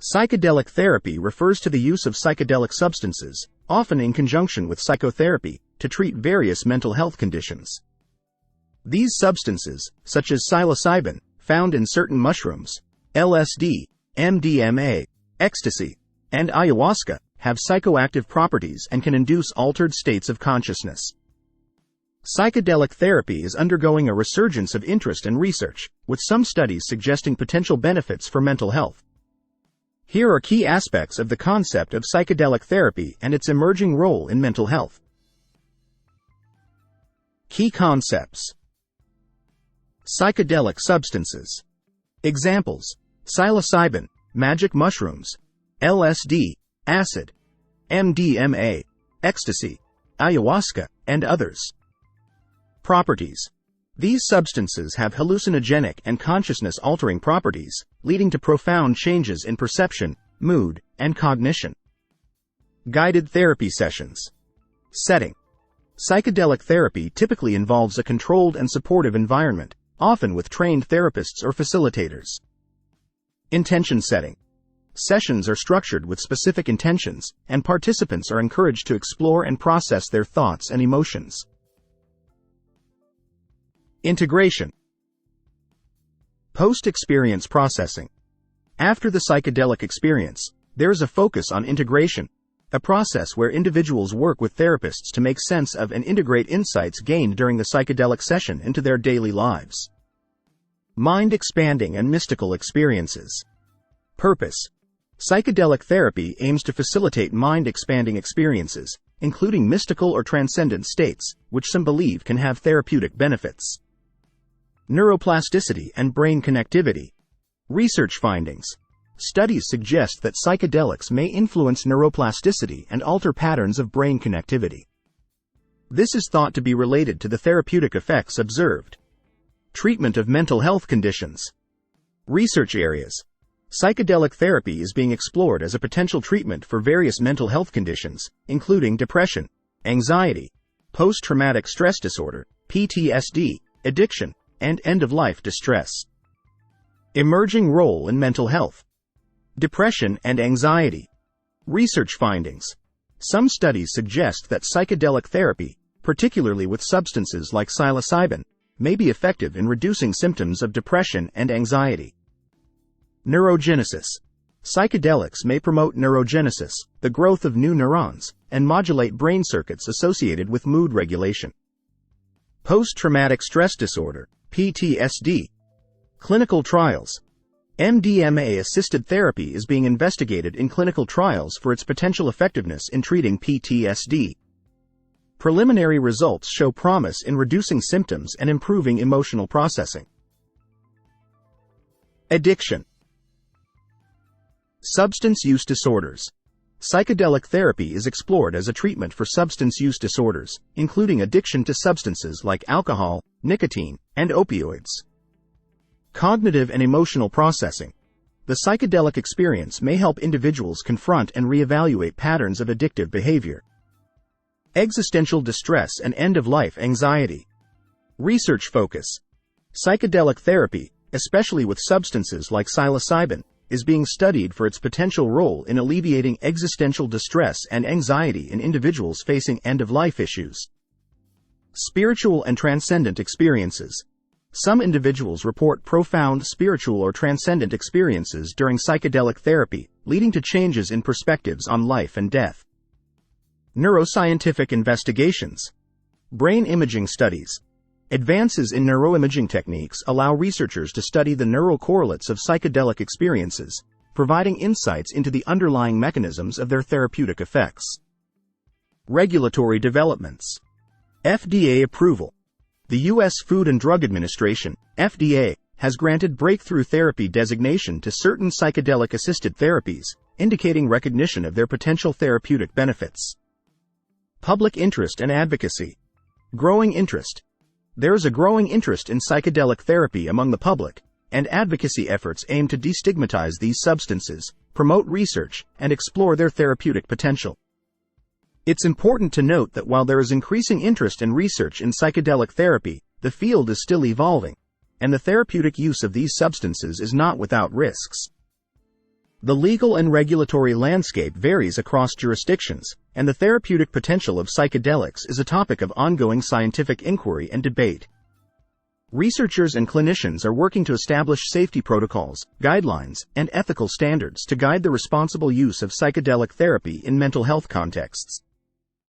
Psychedelic therapy refers to the use of psychedelic substances, often in conjunction with psychotherapy, to treat various mental health conditions. These substances, such as psilocybin, found in certain mushrooms, LSD, MDMA, ecstasy, and ayahuasca, have psychoactive properties and can induce altered states of consciousness. Psychedelic therapy is undergoing a resurgence of interest and research, with some studies suggesting potential benefits for mental health. Here are key aspects of the concept of psychedelic therapy and its emerging role in mental health. Key concepts. Psychedelic substances. Examples: psilocybin, magic mushrooms, LSD, acid, MDMA, ecstasy, ayahuasca, and others. Properties. These substances have hallucinogenic and consciousness-altering properties, leading to profound changes in perception, mood, and cognition. Guided therapy sessions. Setting. Psychedelic therapy typically involves a controlled and supportive environment, often with trained therapists or facilitators. Intention setting. Sessions are structured with specific intentions, and participants are encouraged to explore and process their thoughts and emotions. Integration. Post-experience processing. After the psychedelic experience, there is a focus on integration, a process where individuals work with therapists to make sense of and integrate insights gained during the psychedelic session into their daily lives. Mind-expanding and mystical experiences. Purpose. Psychedelic therapy aims to facilitate mind-expanding experiences, including mystical or transcendent states, which some believe can have therapeutic benefits. Neuroplasticity and brain connectivity. Research findings. Studies suggest that psychedelics may influence neuroplasticity and alter patterns of brain connectivity. This is thought to be related to the therapeutic effects observed. Treatment of mental health conditions. Research areas. Psychedelic therapy is being explored as a potential treatment for various mental health conditions, including depression, anxiety, post-traumatic stress disorder, PTSD, addiction, and end-of-life distress. Emerging role in mental health. Depression and anxiety. Research findings. Some studies suggest that psychedelic therapy, particularly with substances like psilocybin, may be effective in reducing symptoms of depression and anxiety. Neurogenesis. Psychedelics may promote neurogenesis, the growth of new neurons, and modulate brain circuits associated with mood regulation. Post-traumatic stress disorder, PTSD. Clinical trials. MDMA-assisted therapy is being investigated in clinical trials for its potential effectiveness in treating PTSD. Preliminary results show promise in reducing symptoms and improving emotional processing. Addiction. Substance use disorders. Psychedelic therapy is explored as a treatment for substance use disorders, including addiction to substances like alcohol, nicotine, and opioids. Cognitive and emotional processing. The psychedelic experience may help individuals confront and reevaluate patterns of addictive behavior. Existential distress and end-of-life anxiety. Research focus. Psychedelic therapy, especially with substances like psilocybin, is being studied for its potential role in alleviating existential distress and anxiety in individuals facing end-of-life issues. Spiritual and transcendent experiences. Some individuals report profound spiritual or transcendent experiences during psychedelic therapy, leading to changes in perspectives on life and death. Neuroscientific investigations. Brain imaging studies. Advances in neuroimaging techniques allow researchers to study the neural correlates of psychedelic experiences, providing insights into the underlying mechanisms of their therapeutic effects. Regulatory developments. FDA approval. The U.S. Food and Drug Administration, FDA, has granted breakthrough therapy designation to certain psychedelic-assisted therapies, indicating recognition of their potential therapeutic benefits. Public interest and advocacy. Growing interest. There is a growing interest in psychedelic therapy among the public, and advocacy efforts aim to destigmatize these substances, promote research, and explore their therapeutic potential. It's important to note that while there is increasing interest in research in psychedelic therapy, the field is still evolving, and the therapeutic use of these substances is not without risks. The legal and regulatory landscape varies across jurisdictions, and the therapeutic potential of psychedelics is a topic of ongoing scientific inquiry and debate. Researchers and clinicians are working to establish safety protocols, guidelines, and ethical standards to guide the responsible use of psychedelic therapy in mental health contexts.